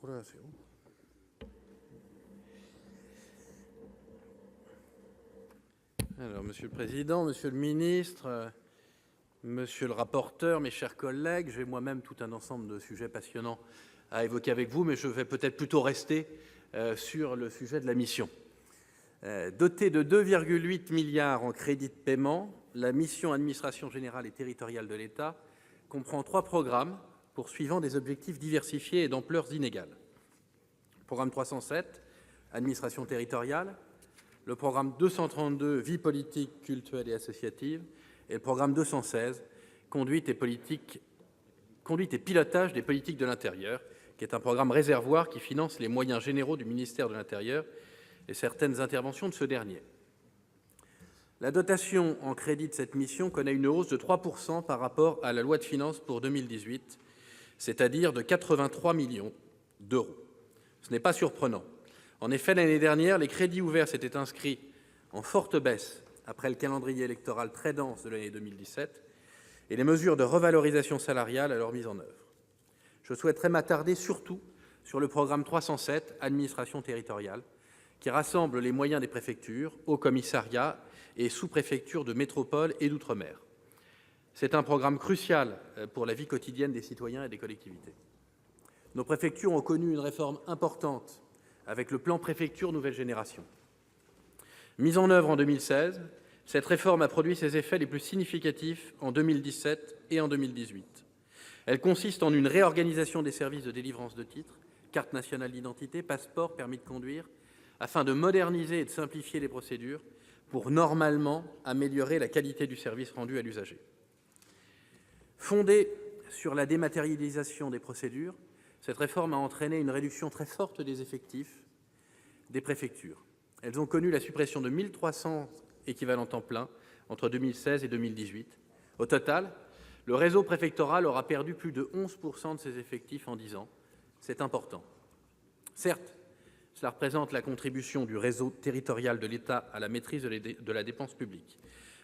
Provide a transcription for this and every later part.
Voilà, c'est bon. Alors, Monsieur le Président, Monsieur le Ministre, Monsieur le rapporteur, mes chers collègues, j'ai moi-même tout un ensemble de sujets passionnants à évoquer avec vous, mais je vais peut-être plutôt rester sur le sujet de la mission. Dotée de 2,8 milliards en crédits de paiement, la mission Administration générale et territoriale de l'État comprend 3 programmes poursuivant des objectifs diversifiés et d'ampleurs inégales. Le programme 307, Administration territoriale, le programme 232, Vie politique, cultuelle et associative, et le programme 216, Conduite et pilotage des politiques de l'intérieur, qui est un programme réservoir qui finance les moyens généraux du ministère de l'Intérieur et certaines interventions de ce dernier. La dotation en crédit de cette mission connaît une hausse de 3% par rapport à la loi de finances pour 2018, c'est-à-dire de 83 millions d'euros. Ce n'est pas surprenant. En effet, l'année dernière, les crédits ouverts s'étaient inscrits en forte baisse après le calendrier électoral très dense de l'année 2017 et les mesures de revalorisation salariale à leur mise en œuvre. Je souhaiterais m'attarder surtout sur le programme 307, Administration territoriale, qui rassemble les moyens des préfectures, hauts commissariats et sous-préfectures de métropole et d'outre-mer. C'est un programme crucial pour la vie quotidienne des citoyens et des collectivités. Nos préfectures ont connu une réforme importante avec le plan préfecture nouvelle génération. Mise en œuvre en 2016, cette réforme a produit ses effets les plus significatifs en 2017 et en 2018. Elle consiste en une réorganisation des services de délivrance de titres, carte nationale d'identité, passeport, permis de conduire, afin de moderniser et de simplifier les procédures pour normalement améliorer la qualité du service rendu à l'usager. Fondée sur la dématérialisation des procédures, cette réforme a entraîné une réduction très forte des effectifs des préfectures. Elles ont connu la suppression de 1 300 équivalents temps plein entre 2016 et 2018. Au total, le réseau préfectoral aura perdu plus de 11% de ses effectifs en 10 ans. C'est important. Certes, cela représente la contribution du réseau territorial de l'État à la maîtrise de la dépense publique.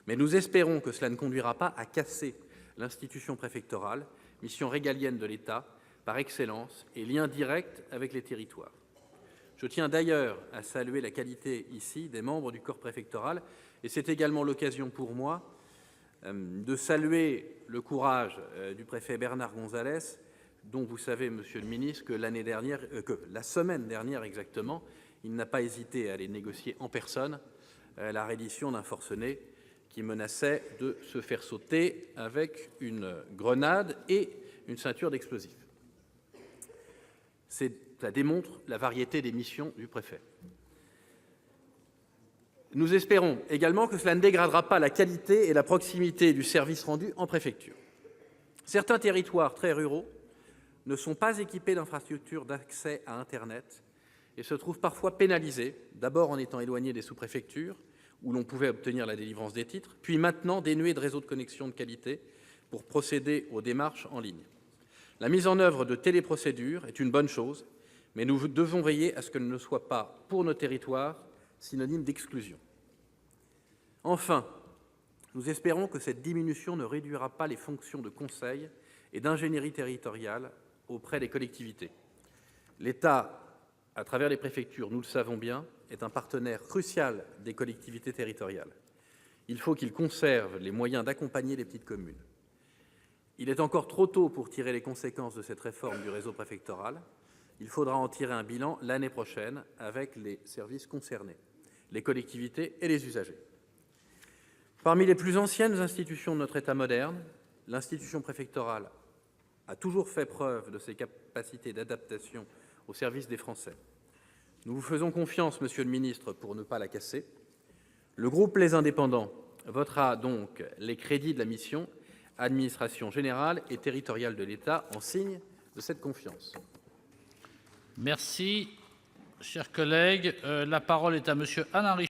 Mais nous espérons que cela ne conduira pas à casser l'institution préfectorale, mission régalienne de l'État, par excellence et lien direct avec les territoires. Je tiens d'ailleurs à saluer la qualité ici des membres du corps préfectoral et c'est également l'occasion pour moi de saluer le courage du préfet Bernard Gonzalez, dont vous savez, Monsieur le Ministre, que la semaine dernière exactement, il n'a pas hésité à aller négocier en personne la reddition d'un forcené qui menaçait de se faire sauter avec une grenade et une ceinture d'explosifs. Ça démontre la variété des missions du préfet. Nous espérons également que cela ne dégradera pas la qualité et la proximité du service rendu en préfecture. Certains territoires très ruraux ne sont pas équipés d'infrastructures d'accès à Internet et se trouvent parfois pénalisés, d'abord en étant éloignés des sous-préfectures, où l'on pouvait obtenir la délivrance des titres, puis maintenant dénués de réseaux de connexion de qualité pour procéder aux démarches en ligne. La mise en œuvre de téléprocédures est une bonne chose, mais nous devons veiller à ce qu'elle ne soit pas, pour nos territoires, synonyme d'exclusion. Enfin, nous espérons que cette diminution ne réduira pas les fonctions de conseil et d'ingénierie territoriale auprès des collectivités. L'État, à travers les préfectures, nous le savons bien, est un partenaire crucial des collectivités territoriales. Il faut qu'il conserve les moyens d'accompagner les petites communes. Il est encore trop tôt pour tirer les conséquences de cette réforme du réseau préfectoral. Il faudra en tirer un bilan l'année prochaine avec les services concernés, les collectivités et les usagers. Parmi les plus anciennes institutions de notre État moderne, l'institution préfectorale a toujours fait preuve de ses capacités d'adaptation au service des Français. Nous vous faisons confiance, Monsieur le Ministre, pour ne pas la casser. Le groupe Les Indépendants votera donc les crédits de la mission Administration générale et territoriale de l'État en signe de cette confiance. Merci, chers collègues. La parole est à Monsieur Alain Richard.